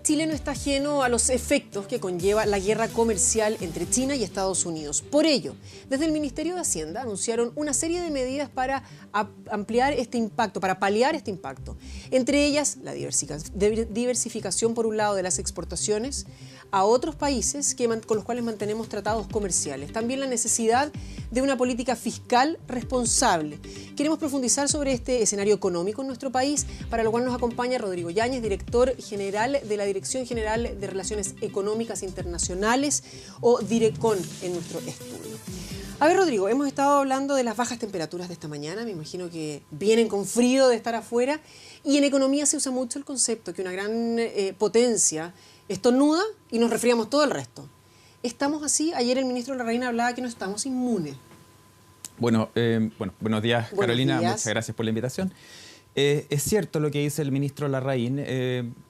Chile no está ajeno a los efectos que conlleva la guerra comercial entre China y Estados Unidos. Por ello, desde el Ministerio de Hacienda anunciaron una serie de medidas para ampliar este impacto, para paliar este impacto. Entre ellas, la diversificación, por un lado, de las exportaciones a otros países con los cuales mantenemos tratados comerciales. También la necesidad de una política fiscal responsable. Queremos profundizar sobre este escenario económico en nuestro país, para lo cual nos acompaña Rodrigo Yáñez, director general de la Dirección General de Relaciones Económicas Internacionales, o DIRECON, en nuestro estudio. A ver, Rodrigo, hemos estado hablando de las bajas temperaturas de esta mañana, me imagino que vienen con frío de estar afuera, y en economía se usa mucho el concepto que una gran potencia estornuda y nos resfriamos todo el resto. ¿Estamos así? Ayer el ministro Larraín hablaba que no estamos inmunes. Buenos días, Carolina. Buenos días. Muchas gracias por la invitación. Es cierto lo que dice el ministro Larraín,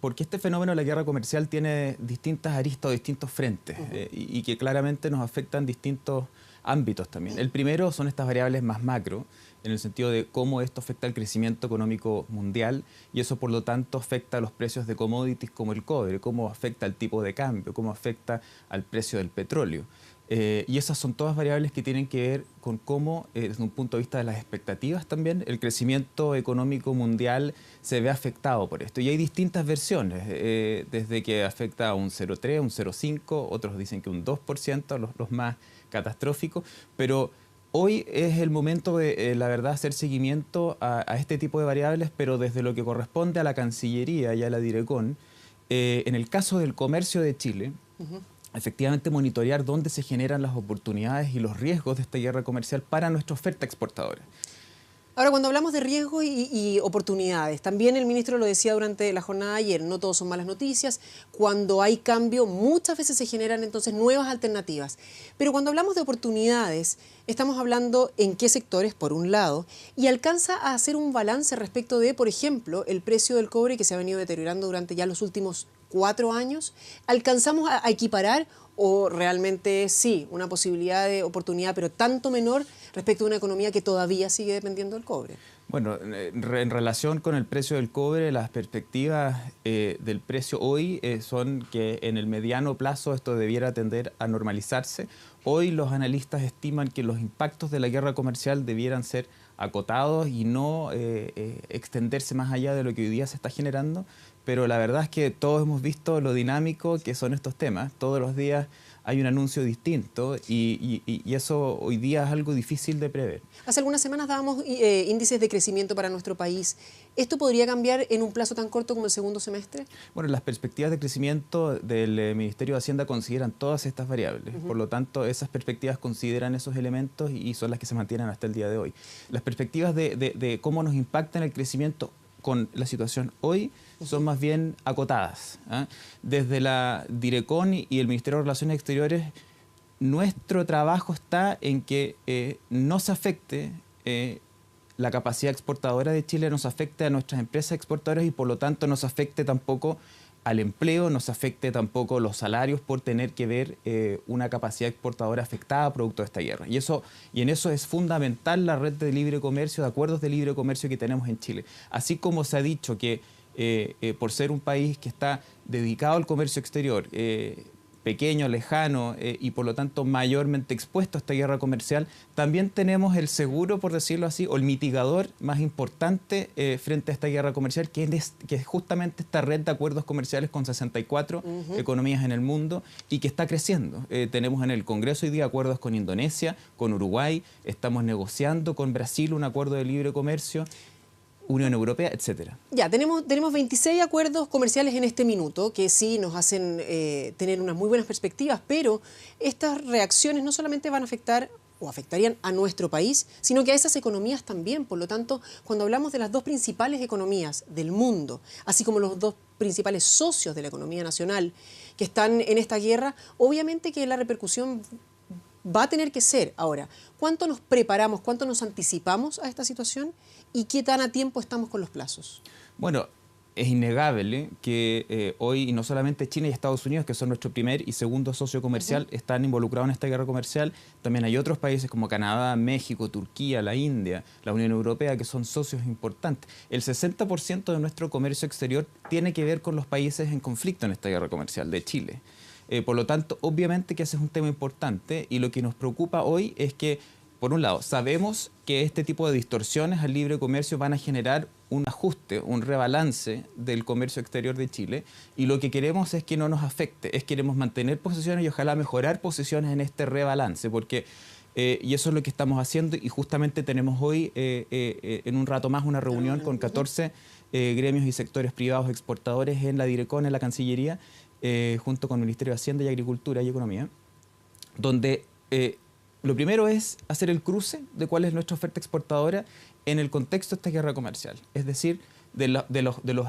porque este fenómeno de la guerra comercial tiene distintas aristas, distintos frentes, y que claramente nos afectan distintos ámbitos también. El primero son estas variables más macro, en el sentido de cómo esto afecta al crecimiento económico mundial, y eso por lo tanto afecta a los precios de commodities como el cobre, cómo afecta al tipo de cambio, cómo afecta al precio del petróleo. Y esas son todas variables que tienen que ver con cómo, desde un punto de vista de las expectativas también, el crecimiento económico mundial se ve afectado por esto. Y hay distintas versiones, desde que afecta a un 0,3, un 0,5, otros dicen que un 2%, los más catastróficos, pero hoy es el momento de, la verdad, hacer seguimiento a este tipo de variables, pero desde lo que corresponde a la Cancillería y a la DIRECON. En el caso del comercio de Chile, efectivamente monitorear dónde se generan las oportunidades y los riesgos de esta guerra comercial para nuestra oferta exportadora. Ahora, cuando hablamos de riesgos y oportunidades, también el ministro lo decía durante la jornada de ayer, no todo son malas noticias. Cuando hay cambio, muchas veces se generan entonces nuevas alternativas. Pero cuando hablamos de oportunidades, estamos hablando en qué sectores, por un lado, y alcanza a hacer un balance respecto de, por ejemplo, el precio del cobre que se ha venido deteriorando durante ya los últimos 4 años. ¿Alcanzamos a equiparar o realmente sí, una posibilidad de oportunidad, pero tanto menor respecto a una economía que todavía sigue dependiendo del cobre? Bueno, en relación con el precio del cobre, las perspectivas del precio hoy son que en el mediano plazo esto debiera tender a normalizarse. Hoy los analistas estiman que los impactos de la guerra comercial debieran ser acotados y no extenderse más allá de lo que hoy día se está generando. Pero la verdad es que todos hemos visto lo dinámico que son estos temas. Todos los días hay un anuncio distinto y eso hoy día es algo difícil de prever. Hace algunas semanas dábamos índices de crecimiento para nuestro país. ¿Esto podría cambiar en un plazo tan corto como el segundo semestre? Bueno, las perspectivas de crecimiento del Ministerio de Hacienda consideran todas estas variables. Por lo tanto, esas perspectivas consideran esos elementos y son las que se mantienen hasta el día de hoy. Las perspectivas de cómo nos impacta en el crecimiento con la situación hoy son más bien acotadas. Desde la DIRECON y el Ministerio de Relaciones Exteriores, nuestro trabajo está en que no se afecte la capacidad exportadora de Chile, no se afecte a nuestras empresas exportadoras y por lo tanto no se afecte tampoco al empleo, no se afecte tampoco los salarios por tener que ver una capacidad exportadora afectada producto de esta guerra. Y en eso es fundamental la red de libre comercio, de acuerdos de libre comercio que tenemos en Chile. Así como se ha dicho que por ser un país que está dedicado al comercio exterior, pequeño, lejano y por lo tanto mayormente expuesto a esta guerra comercial, también tenemos el seguro, por decirlo así, o el mitigador más importante frente a esta guerra comercial, que es justamente esta red de acuerdos comerciales con 64 economías en el mundo y que está creciendo. Tenemos en el Congreso hoy día acuerdos con Indonesia, con Uruguay, estamos negociando con Brasil un acuerdo de libre comercio, Unión Europea, etcétera. Ya, tenemos 26 acuerdos comerciales en este minuto que sí nos hacen tener unas muy buenas perspectivas, pero estas reacciones no solamente van a afectar o afectarían a nuestro país, sino que a esas economías también. Por lo tanto, cuando hablamos de las 2 principales economías del mundo, así como los 2 principales socios de la economía nacional que están en esta guerra, obviamente que la repercusión va a tener que ser. Ahora, ¿cuánto nos preparamos, cuánto nos anticipamos a esta situación y qué tan a tiempo estamos con los plazos? Bueno, es innegable que hoy, y no solamente China y Estados Unidos, que son nuestro primer y segundo socio comercial, están involucrados en esta guerra comercial. También hay otros países como Canadá, México, Turquía, la India, la Unión Europea, que son socios importantes. El 60% de nuestro comercio exterior tiene que ver con los países en conflicto en esta guerra comercial, de Chile. Por lo tanto, obviamente que ese es un tema importante, y lo que nos preocupa hoy es que, por un lado, sabemos que este tipo de distorsiones al libre comercio van a generar un ajuste, un rebalance del comercio exterior de Chile, y lo que queremos es que no nos afecte, queremos mantener posiciones y ojalá mejorar posiciones en este rebalance, porque y eso es lo que estamos haciendo, y justamente tenemos hoy en un rato más una reunión con 14 gremios y sectores privados exportadores en la Direcon, en la Cancillería, junto con el Ministerio de Hacienda y Agricultura y Economía, donde lo primero es hacer el cruce de cuál es nuestra oferta exportadora en el contexto de esta guerra comercial, es decir, de los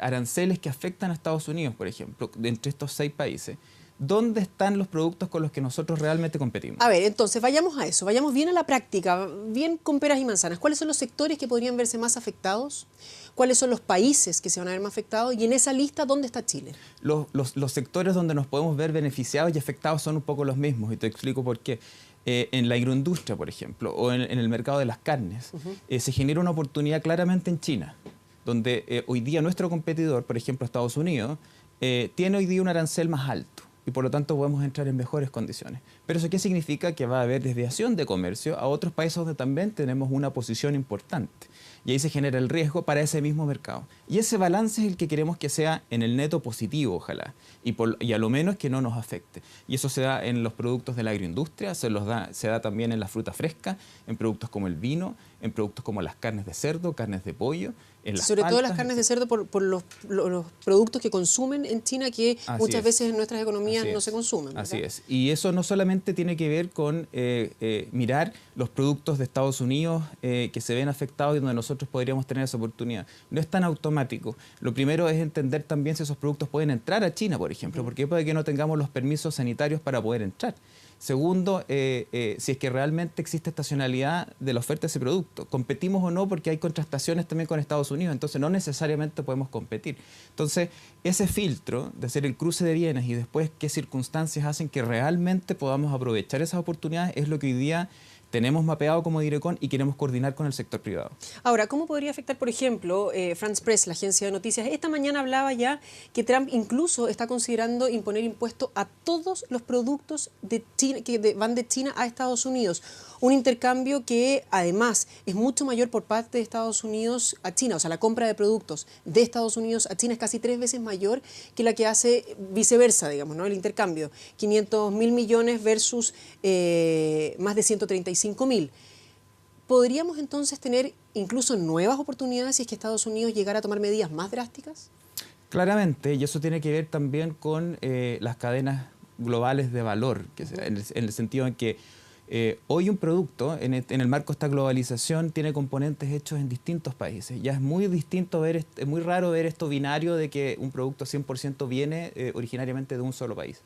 aranceles que afectan a Estados Unidos, por ejemplo, de entre estos 6 países. ¿Dónde están los productos con los que nosotros realmente competimos? A ver, entonces vayamos a eso, vayamos bien a la práctica, bien con peras y manzanas. ¿Cuáles son los sectores que podrían verse más afectados? ¿Cuáles son los países que se van a ver más afectados? Y en esa lista, ¿dónde está Chile? Los sectores donde nos podemos ver beneficiados y afectados son un poco los mismos, y te explico por qué. En la agroindustria, por ejemplo, o en el mercado de las carnes, se genera una oportunidad claramente en China, donde hoy día nuestro competidor, por ejemplo Estados Unidos, tiene hoy día un arancel más alto, y por lo tanto podemos entrar en mejores condiciones. ¿Pero eso qué significa? Que va a haber desviación de comercio a otros países donde también tenemos una posición importante. Y ahí se genera el riesgo para ese mismo mercado. Y ese balance es el que queremos que sea en el neto positivo, ojalá, y a lo menos que no nos afecte. Y eso se da en los productos de la agroindustria, se da también en la fruta fresca, en productos como el vino, en productos como las carnes de cerdo, carnes de pollo, en las sobre paltas, todo las carnes de cerdo por los productos que consumen en China, que muchas veces en nuestras economías no se consumen, ¿verdad? Así es. Y eso no solamente tiene que ver con mirar los productos de Estados Unidos que se ven afectados y donde nosotros podríamos tener esa oportunidad. No es tan automático. Lo primero es entender también si esos productos pueden entrar a China, por ejemplo, porque puede que no tengamos los permisos sanitarios para poder entrar. Segundo, si es que realmente existe estacionalidad de la oferta de ese producto. Competimos o no, porque hay contrastaciones también con Estados Unidos, entonces no necesariamente podemos competir. Entonces, ese filtro de hacer el cruce de bienes y después qué circunstancias hacen que realmente podamos aprovechar esas oportunidades es lo que hoy día tenemos mapeado como Direcon y queremos coordinar con el sector privado. Ahora, ¿cómo podría afectar, por ejemplo, France Press, la agencia de noticias? Esta mañana hablaba ya que Trump incluso está considerando imponer impuestos a todos los productos de China, que van de China a Estados Unidos. Un intercambio que además es mucho mayor por parte de Estados Unidos a China. O sea, la compra de productos de Estados Unidos a China es casi 3 veces mayor que la que hace viceversa, digamos, ¿no? El intercambio. 500.000 millones versus más de 135.000. ¿Podríamos entonces tener incluso nuevas oportunidades si es que Estados Unidos llegara a tomar medidas más drásticas? Claramente, y eso tiene que ver también con las cadenas globales de valor, que en el sentido en que hoy un producto, en el marco de esta globalización, tiene componentes hechos en distintos países. Ya es muy distinto ver, es muy raro ver esto binario de que un producto 100% viene originariamente de un solo país.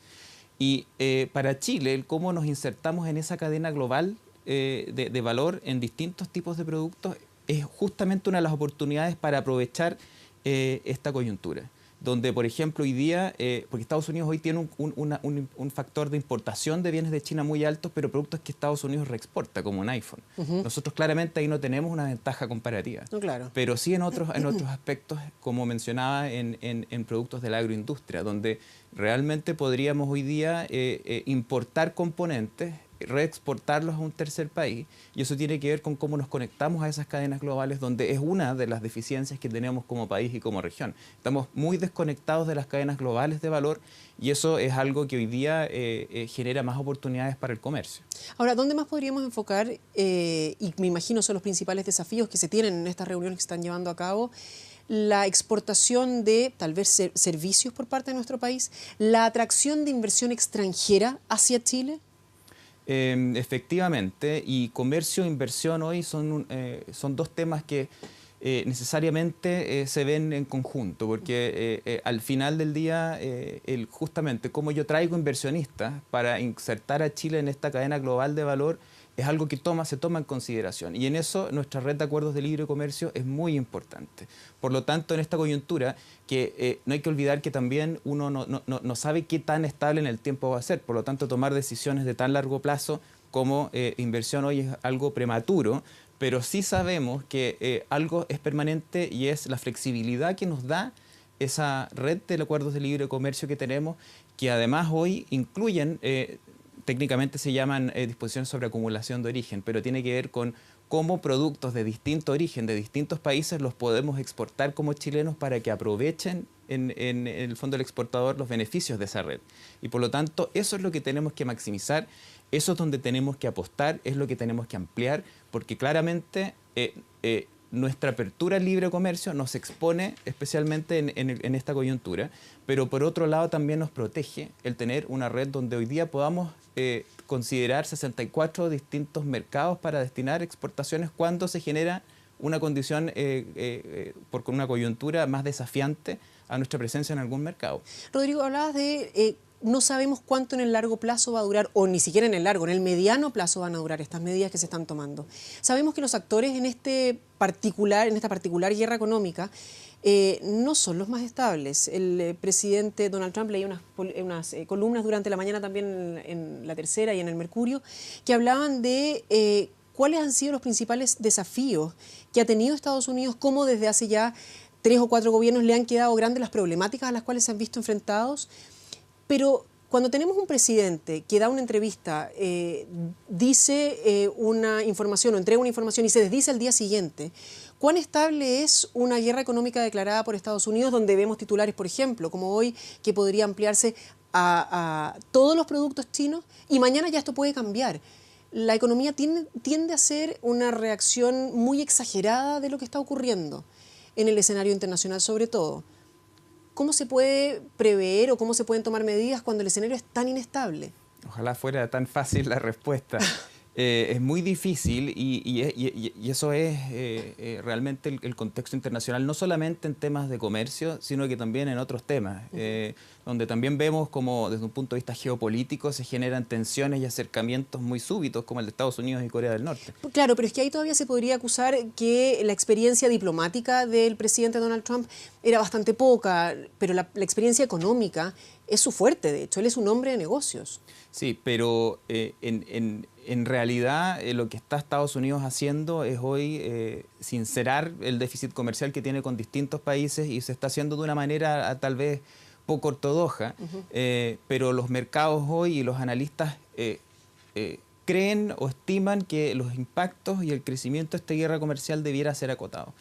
Y para Chile, el cómo nos insertamos en esa cadena global de valor en distintos tipos de productos es justamente una de las oportunidades para aprovechar esta coyuntura. Donde, por ejemplo, hoy día, porque Estados Unidos hoy tiene un factor de importación de bienes de China muy alto, pero productos que Estados Unidos reexporta, como un iPhone. Nosotros claramente ahí no tenemos una ventaja comparativa. No, claro. Pero sí en otros aspectos, como mencionaba, en productos de la agroindustria, donde realmente podríamos hoy día importar componentes, reexportarlos a un tercer país, y eso tiene que ver con cómo nos conectamos a esas cadenas globales, donde es una de las deficiencias que tenemos como país y como región. Estamos muy desconectados de las cadenas globales de valor, y eso es algo que hoy día genera más oportunidades para el comercio. Ahora, ¿dónde más podríamos enfocar, y me imagino son los principales desafíos que se tienen en estas reuniones que se están llevando a cabo, la exportación de tal vez servicios por parte de nuestro país, la atracción de inversión extranjera hacia Chile? Efectivamente, y comercio e inversión hoy son dos temas que necesariamente se ven en conjunto, porque al final del día, justamente cómo yo traigo inversionistas para insertar a Chile en esta cadena global de valor, es algo que se toma en consideración. Y en eso nuestra red de acuerdos de libre comercio es muy importante. Por lo tanto, en esta coyuntura, que no hay que olvidar que también uno no sabe qué tan estable en el tiempo va a ser. Por lo tanto, tomar decisiones de tan largo plazo como inversión hoy es algo prematuro, pero sí sabemos que algo es permanente y es la flexibilidad que nos da esa red de acuerdos de libre comercio que tenemos, que además hoy incluyen, técnicamente se llaman disposiciones sobre acumulación de origen, pero tiene que ver con cómo productos de distinto origen, de distintos países, los podemos exportar como chilenos para que aprovechen en el fondo del exportador los beneficios de esa red. Y por lo tanto, eso es lo que tenemos que maximizar, eso es donde tenemos que apostar, es lo que tenemos que ampliar, porque claramente nuestra apertura al libre comercio nos expone especialmente en esta coyuntura, pero por otro lado también nos protege el tener una red donde hoy día podamos considerar 64 distintos mercados para destinar exportaciones cuando se genera una condición, por una coyuntura más desafiante a nuestra presencia en algún mercado. Rodrigo, hablabas de no sabemos cuánto en el largo plazo va a durar, o ni siquiera en el largo, en el mediano plazo van a durar estas medidas que se están tomando. Sabemos que los actores en esta particular guerra económica no son los más estables. El presidente Donald Trump leía unas columnas durante la mañana también en La Tercera y en el Mercurio que hablaban de cuáles han sido los principales desafíos que ha tenido Estados Unidos, cómo desde hace ya 3 o 4 gobiernos le han quedado grandes las problemáticas a las cuales se han visto enfrentados. Pero cuando tenemos un presidente que da una entrevista, dice una información o entrega una información y se desdice al día siguiente, ¿cuán estable es una guerra económica declarada por Estados Unidos donde vemos titulares, por ejemplo, como hoy, que podría ampliarse a todos los productos chinos y mañana ya esto puede cambiar? La economía tiende a ser una reacción muy exagerada de lo que está ocurriendo en el escenario internacional sobre todo. ¿Cómo se puede prever o cómo se pueden tomar medidas cuando el escenario es tan inestable? Ojalá fuera tan fácil la respuesta. Es muy difícil y eso es realmente el contexto internacional, no solamente en temas de comercio, sino que también en otros temas, donde también vemos como desde un punto de vista geopolítico se generan tensiones y acercamientos muy súbitos como el de Estados Unidos y Corea del Norte. Claro, pero es que ahí todavía se podría acusar que la experiencia diplomática del presidente Donald Trump era bastante poca, pero la experiencia económica es su fuerte, de hecho, él es un hombre de negocios. Sí, pero en realidad lo que está Estados Unidos haciendo es hoy sincerar el déficit comercial que tiene con distintos países y se está haciendo de una manera tal vez poco ortodoxa, pero los mercados hoy y los analistas creen o estiman que los impactos y el crecimiento de esta guerra comercial debiera ser acotado.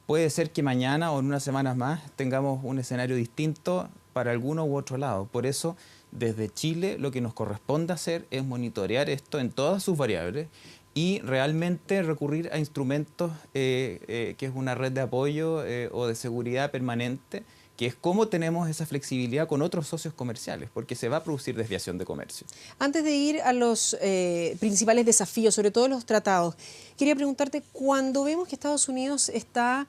Puede ser que mañana o en unas semanas más tengamos un escenario distinto para alguno u otro lado. Por eso, desde Chile, lo que nos corresponde hacer es monitorear esto en todas sus variables y realmente recurrir a instrumentos que es una red de apoyo o de seguridad permanente, que es cómo tenemos esa flexibilidad con otros socios comerciales, porque se va a producir desviación de comercio. Antes de ir a los principales desafíos, sobre todo los tratados, quería preguntarte, cuando vemos que Estados Unidos está,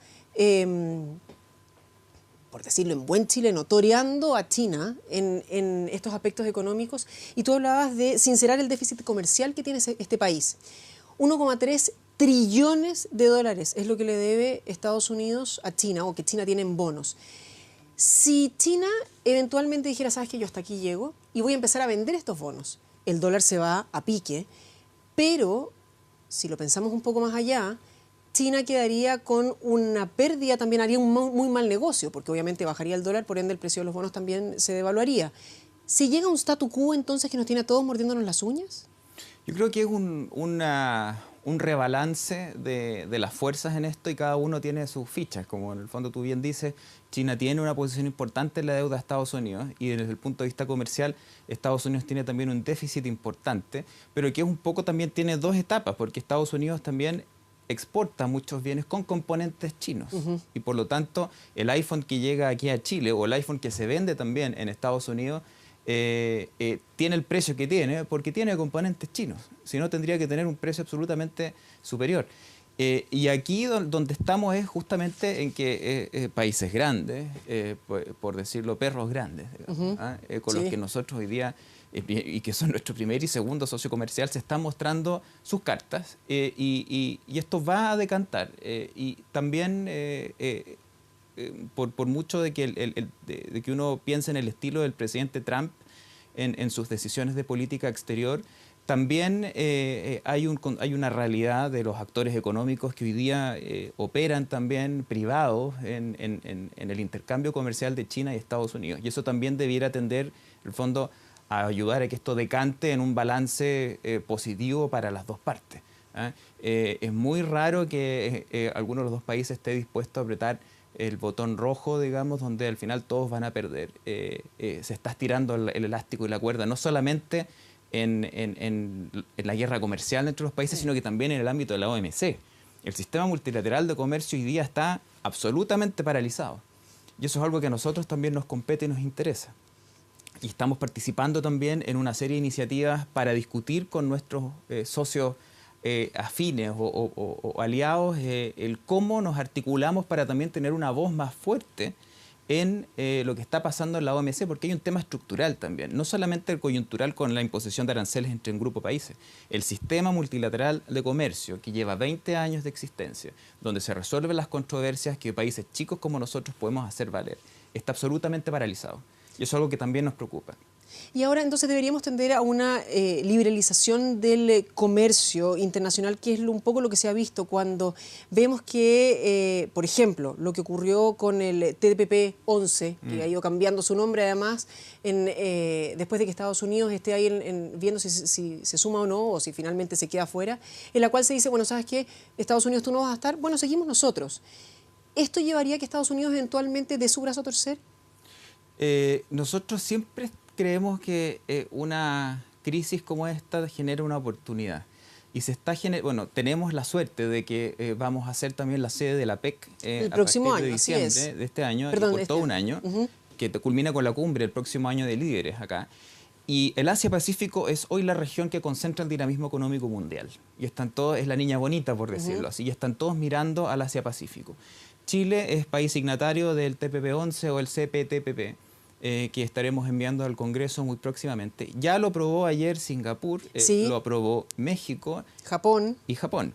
por decirlo en buen chileno, toreando a China en estos aspectos económicos, y tú hablabas de sincerar el déficit comercial que tiene este país. 1,3 trillones de dólares es lo que le debe Estados Unidos a China, o que China tiene en bonos. Si China eventualmente dijera, sabes que yo hasta aquí llego y voy a empezar a vender estos bonos, el dólar se va a pique, pero si lo pensamos un poco más allá, China quedaría con una pérdida, también haría un muy mal negocio, porque obviamente bajaría el dólar, por ende el precio de los bonos también se devaluaría. Si llega un statu quo, entonces, que nos tiene a todos mordiéndonos las uñas. Yo creo que es un rebalance de las fuerzas en esto y cada uno tiene sus fichas. Como en el fondo tú bien dices, China tiene una posición importante en la deuda de Estados Unidos y desde el punto de vista comercial Estados Unidos tiene también un déficit importante, pero que un poco también tiene dos etapas, porque Estados Unidos también exporta muchos bienes con componentes chinos y por lo tanto el iPhone que llega aquí a Chile o el iPhone que se vende también en Estados Unidos tiene el precio que tiene porque tiene componentes chinos, si no tendría que tener un precio absolutamente superior. Y aquí donde estamos es justamente en que países grandes, por decirlo, perros grandes, digamos, con los que nosotros hoy día y que son nuestro primer y segundo socio comercial, se están mostrando sus cartas y esto va a decantar. Y también, por mucho de que uno piense en el estilo del presidente Trump en sus decisiones de política exterior, también hay una realidad de los actores económicos que hoy día operan también privados en el intercambio comercial de China y Estados Unidos. Y eso también debiera tender, en el fondo, a ayudar a que esto decante en un balance positivo para las dos partes. Es muy raro que alguno de los dos países esté dispuesto a apretar el botón rojo, digamos, donde al final todos van a perder. Se está estirando el elástico y la cuerda, no solamente en la guerra comercial entre los países, sino que también en el ámbito de la OMC. El sistema multilateral de comercio hoy día está absolutamente paralizado. Y eso es algo que a nosotros también nos compete y nos interesa. Y estamos participando también en una serie de iniciativas para discutir con nuestros socios afines o aliados el cómo nos articulamos para también tener una voz más fuerte en lo que está pasando en la OMC, porque hay un tema estructural también, no solamente el coyuntural con la imposición de aranceles entre un grupo de países. El sistema multilateral de comercio, que lleva 20 años de existencia, donde se resuelven las controversias que países chicos como nosotros podemos hacer valer, está absolutamente paralizado. Y eso es algo que también nos preocupa. Y ahora entonces deberíamos tender a una liberalización del comercio internacional, que es un poco lo que se ha visto cuando vemos que, por ejemplo, lo que ocurrió con el TPP-11, que ha ido cambiando su nombre además, después de que Estados Unidos esté ahí viendo si se suma o no, o si finalmente se queda fuera, en la cual se dice, bueno, ¿sabes qué? Estados Unidos, tú no vas a estar, bueno, seguimos nosotros. ¿Esto llevaría a que Estados Unidos eventualmente dé su brazo a torcer? Nosotros siempre creemos que una crisis como esta genera una oportunidad. Y bueno, tenemos la suerte de que vamos a ser también la sede de la PEC el próximo año, de diciembre de este año, y por todo un año, que culmina con la cumbre el próximo año de líderes acá. Y el Asia-Pacífico es hoy la región que concentra el dinamismo económico mundial. Y están todos, es la niña bonita, por decirlo así, y están todos mirando al Asia-Pacífico. Chile es país signatario del TPP-11 o el CPTPP. Que estaremos enviando al Congreso muy próximamente. Ya lo aprobó ayer Singapur, sí. Lo aprobó México y Japón.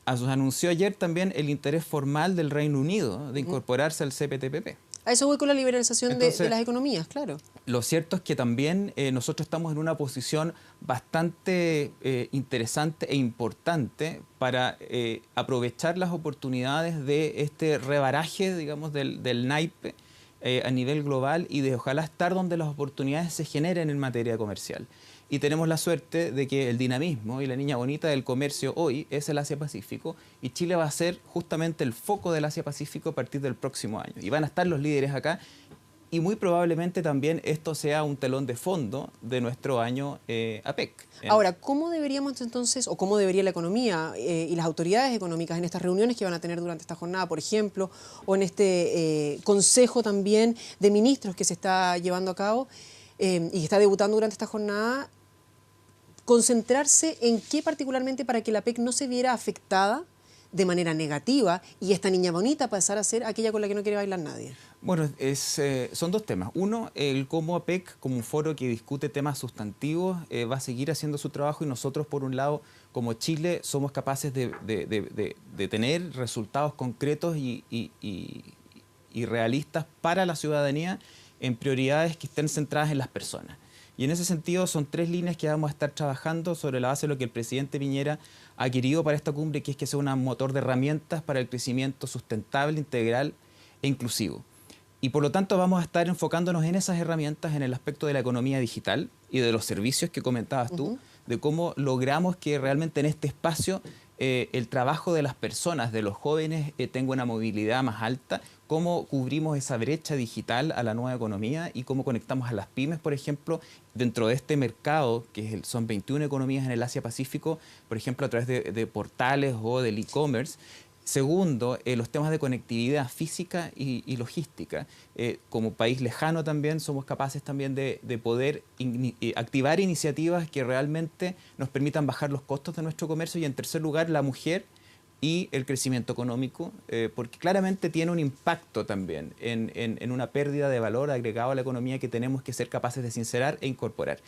Anunció ayer también el interés formal del Reino Unido de incorporarse al CPTPP. A eso voy con la liberalización de las economías, claro. Lo cierto es que también nosotros estamos en una posición bastante interesante e importante para aprovechar las oportunidades de este rebaraje, digamos, del naipe a nivel global y de ojalá estar donde las oportunidades se generen en materia comercial. Y tenemos la suerte de que el dinamismo y la niña bonita del comercio hoy es el Asia-Pacífico, y Chile va a ser justamente el foco del Asia-Pacífico a partir del próximo año. Y van a estar los líderes acá, y muy probablemente también esto sea un telón de fondo de nuestro año APEC. Ahora, ¿cómo deberíamos entonces, o cómo debería la economía y las autoridades económicas en estas reuniones que van a tener durante esta jornada, por ejemplo, o en este consejo también de ministros que se está llevando a cabo y que está debutando durante esta jornada, concentrarse en qué particularmente para que la APEC no se viera afectada de manera negativa y esta niña bonita pasar a ser aquella con la que no quiere bailar nadie? Bueno, son dos temas. Uno, el cómo APEC, como un foro que discute temas sustantivos, va a seguir haciendo su trabajo, y nosotros, por un lado, como Chile, somos capaces de tener resultados concretos y realistas para la ciudadanía en prioridades que estén centradas en las personas. Y en ese sentido son tres líneas que vamos a estar trabajando sobre la base de lo que el presidente Piñera ha querido para esta cumbre, que es que sea un motor de herramientas para el crecimiento sustentable, integral e inclusivo. Y por lo tanto vamos a estar enfocándonos en esas herramientas, en el aspecto de la economía digital y de los servicios que comentabas tú, de cómo logramos que realmente en este espacio el trabajo de las personas, de los jóvenes, tenga una movilidad más alta, cómo cubrimos esa brecha digital a la nueva economía y cómo conectamos a las pymes, por ejemplo, dentro de este mercado, que son 21 economías en el Asia-Pacífico, por ejemplo, a través de portales o del e-commerce. Segundo, los temas de conectividad física y logística. Como país lejano también somos capaces también de poder activar iniciativas que realmente nos permitan bajar los costos de nuestro comercio. Y en tercer lugar, la mujer y el crecimiento económico, porque claramente tiene un impacto también en una pérdida de valor agregado a la economía que tenemos que ser capaces de sincerar e incorporar.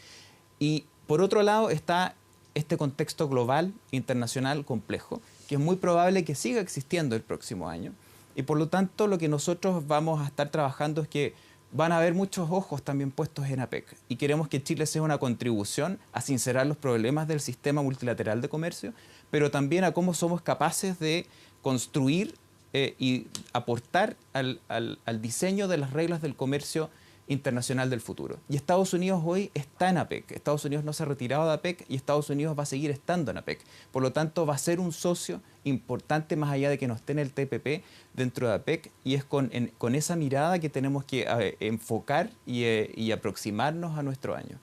Y por otro lado está este contexto global, internacional, complejo, que es muy probable que siga existiendo el próximo año. Y por lo tanto, lo que nosotros vamos a estar trabajando es que van a haber muchos ojos también puestos en APEC. Y queremos que Chile sea una contribución a sincerar los problemas del sistema multilateral de comercio, pero también a cómo somos capaces de construir y aportar al diseño de las reglas del comercio internacional del futuro. Y Estados Unidos hoy está en APEC. Estados Unidos no se ha retirado de APEC y Estados Unidos va a seguir estando en APEC. Por lo tanto, va a ser un socio importante más allá de que no esté en el TPP dentro de APEC, y es con esa mirada que tenemos que enfocar y aproximarnos a nuestro año.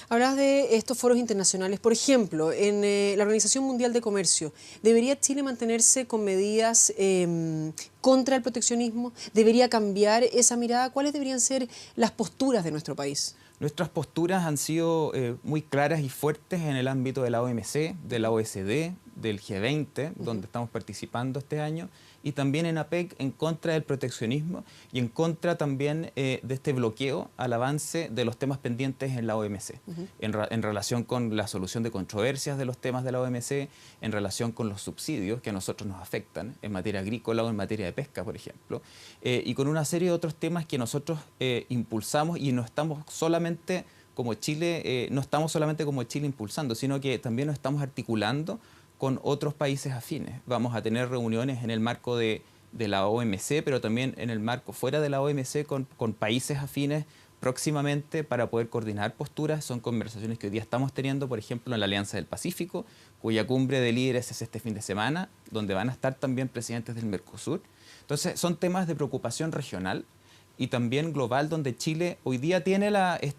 Hablas de estos foros internacionales. Por ejemplo, en la Organización Mundial de Comercio, ¿debería Chile mantenerse con medidas contra el proteccionismo? ¿Debería cambiar esa mirada? ¿Cuáles deberían ser las posturas de nuestro país? Nuestras posturas han sido muy claras y fuertes en el ámbito de la OMC, de la OECD, del G20, donde estamos participando este año, y también en APEC en contra del proteccionismo y en contra también de este bloqueo al avance de los temas pendientes en la OMC, en relación con la solución de controversias de los temas de la OMC, en relación con los subsidios que a nosotros nos afectan en materia agrícola o en materia de pesca, por ejemplo, y con una serie de otros temas que nosotros impulsamos, y no estamos solamente como Chile, impulsando, sino que también nos estamos articulando con otros países afines. Vamos a tener reuniones en el marco de la OMC, pero también en el marco fuera de la OMC con países afines próximamente para poder coordinar posturas. Son conversaciones que hoy día estamos teniendo, por ejemplo, en la Alianza del Pacífico, cuya cumbre de líderes es este fin de semana, donde van a estar también presidentes del Mercosur. Entonces, son temas de preocupación regional y también global, donde Chile hoy día tiene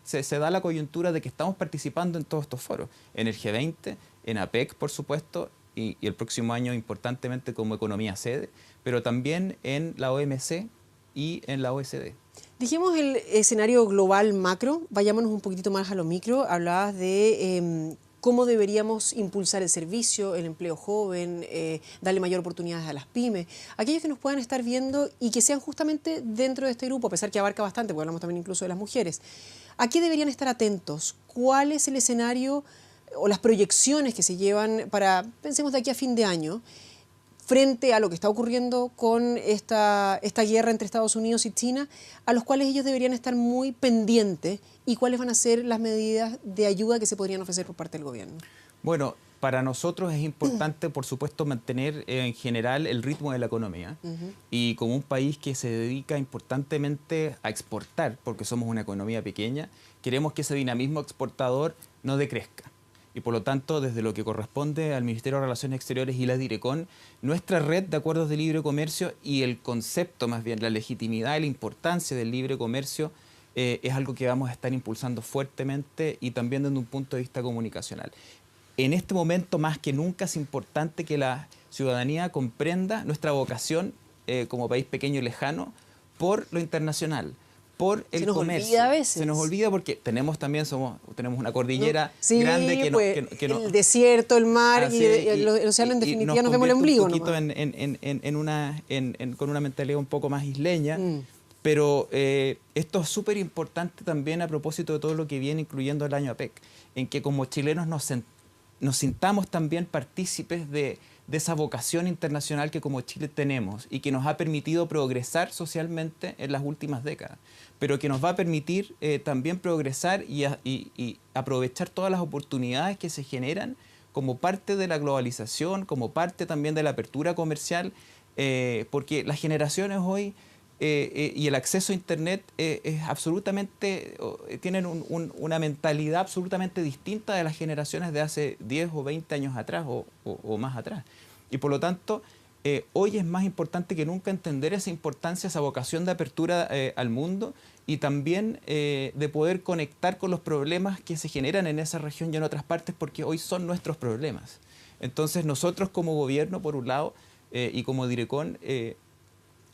se da la coyuntura de que estamos participando en todos estos foros, en el G20, en APEC, por supuesto, y el próximo año importantemente como economía sede, pero también en la OMC y en la OECD. Dijimos el escenario global macro, vayámonos un poquitito más a lo micro. Hablabas de cómo deberíamos impulsar el servicio, el empleo joven, darle mayor oportunidades a las pymes, aquellos que nos puedan estar viendo y que sean justamente dentro de este grupo, a pesar que abarca bastante, porque hablamos también incluso de las mujeres. ¿A qué deberían estar atentos? ¿Cuál es el escenario o las proyecciones que se llevan para, pensemos de aquí a fin de año, frente a lo que está ocurriendo con esta guerra entre Estados Unidos y China, a los cuales ellos deberían estar muy pendientes, y cuáles van a ser las medidas de ayuda que se podrían ofrecer por parte del gobierno? Bueno, para nosotros es importante, por supuesto, mantener en general el ritmo de la economía. Y como un país que se dedica importantemente a exportar, porque somos una economía pequeña, queremos que ese dinamismo exportador no decrezca. Y por lo tanto, desde lo que corresponde al Ministerio de Relaciones Exteriores y la Direcon, nuestra red de acuerdos de libre comercio y el concepto, más bien, la legitimidad y la importancia del libre comercio es algo que vamos a estar impulsando fuertemente, y también desde un punto de vista comunicacional. En este momento, más que nunca, es importante que la ciudadanía comprenda nuestra vocación como país pequeño y lejano por lo internacional, por el comercio. Se nos olvida a veces. Se nos olvida porque tenemos una cordillera grande que, pues, que no... El desierto, el mar y el océano, en definitiva, nos vemos el ombligo. Un poquito con una mentalidad un poco más isleña, pero esto es súper importante también a propósito de todo lo que viene incluyendo el año APEC, en que como chilenos nos sintamos también partícipes de esa vocación internacional que como Chile tenemos y que nos ha permitido progresar socialmente en las últimas décadas, pero que nos va a permitir también progresar y aprovechar todas las oportunidades que se generan como parte de la globalización, como parte también de la apertura comercial, porque las generaciones hoy y el acceso a Internet es absolutamente, tienen una mentalidad absolutamente distinta de las generaciones de hace 10 o 20 años atrás o más atrás. Y por lo tanto, hoy es más importante que nunca entender esa importancia, esa vocación de apertura al mundo, y también de poder conectar con los problemas que se generan en esa región y en otras partes, porque hoy son nuestros problemas. Entonces nosotros como gobierno, por un lado, y como Direcon,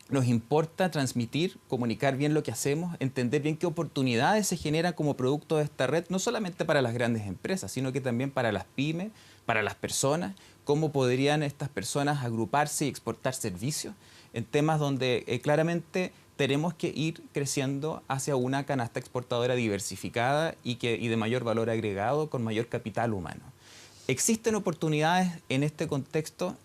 nos importa transmitir, comunicar bien lo que hacemos, entender bien qué oportunidades se generan como producto de esta red, no solamente para las grandes empresas, sino que también para las pymes, para las personas, cómo podrían estas personas agruparse y exportar servicios en temas donde claramente tenemos que ir creciendo hacia una canasta exportadora diversificada y de mayor valor agregado, con mayor capital humano. Existen oportunidades en este contexto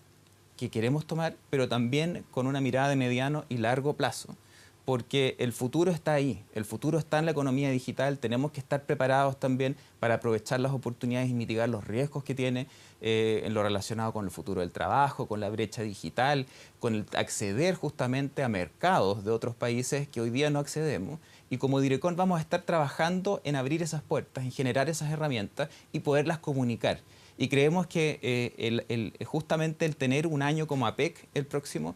que queremos tomar, pero también con una mirada de mediano y largo plazo, porque el futuro está ahí, el futuro está en la economía digital. Tenemos que estar preparados también para aprovechar las oportunidades y mitigar los riesgos que tiene en lo relacionado con el futuro del trabajo, con la brecha digital, con el acceder justamente a mercados de otros países que hoy día no accedemos. Y como Direcon vamos a estar trabajando en abrir esas puertas, en generar esas herramientas y poderlas comunicar. Y creemos que justamente el tener un año como APEC el próximo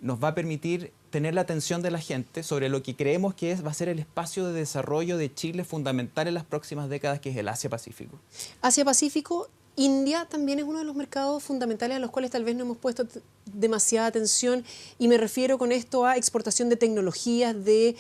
nos va a permitir tener la atención de la gente sobre lo que creemos que va a ser el espacio de desarrollo de Chile fundamental en las próximas décadas, que es el Asia-Pacífico. Asia-Pacífico, India también es uno de los mercados fundamentales a los cuales tal vez no hemos puesto demasiada atención, y me refiero con esto a exportación de tecnologías, de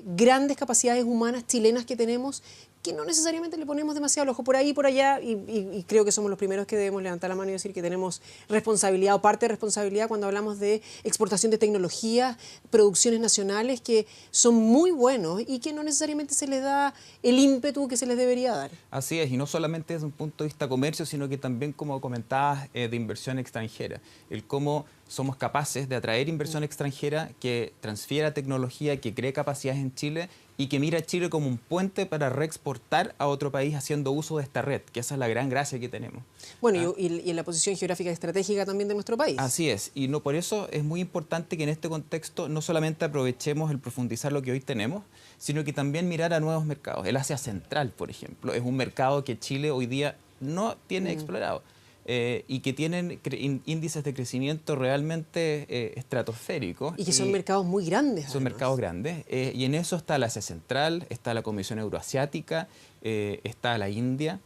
grandes capacidades humanas chilenas que tenemos, que no necesariamente le ponemos demasiado el ojo por ahí y por allá, y creo que somos los primeros que debemos levantar la mano y decir que tenemos responsabilidad o parte de responsabilidad cuando hablamos de exportación de tecnologías, producciones nacionales que son muy buenos y que no necesariamente se les da el ímpetu que se les debería dar. Así es, y no solamente desde un punto de vista comercio, sino que también, como comentabas, de inversión extranjera. El cómo somos capaces de atraer inversión extranjera que transfiera tecnología, que cree capacidades en Chile y que mira a Chile como un puente para reexportar a otro país haciendo uso de esta red, que esa es la gran gracia que tenemos. Bueno, y en la posición geográfica estratégica también de nuestro país. Así es, y no, por eso es muy importante que en este contexto no solamente aprovechemos el profundizar lo que hoy tenemos, sino que también mirar a nuevos mercados. El Asia Central, por ejemplo, es un mercado que Chile hoy día no tiene explorado. Y que tienen índices de crecimiento realmente estratosféricos. Y que son mercados muy grandes. Son mercados grandes. Y en eso está la Asia Central, está la Comisión Euroasiática, está la India,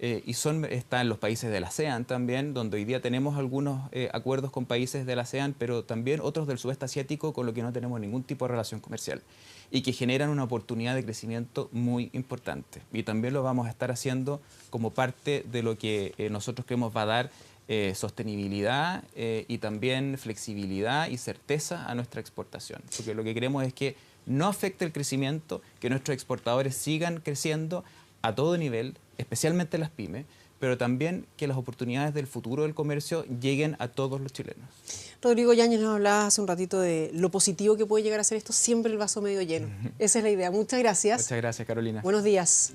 y están los países de la ASEAN también, donde hoy día tenemos algunos acuerdos con países de la ASEAN, pero también otros del sudeste asiático con los que no tenemos ningún tipo de relación comercial, y que generan una oportunidad de crecimiento muy importante. Y también lo vamos a estar haciendo como parte de lo que nosotros creemos va a dar sostenibilidad y también flexibilidad y certeza a nuestra exportación. Porque lo que queremos es que no afecte el crecimiento, que nuestros exportadores sigan creciendo a todo nivel, especialmente las pymes, pero también que las oportunidades del futuro del comercio lleguen a todos los chilenos. Rodrigo Yáñez nos hablaba hace un ratito de lo positivo que puede llegar a ser esto, siempre el vaso medio lleno. Esa es la idea. Muchas gracias. Muchas gracias, Carolina. Buenos días.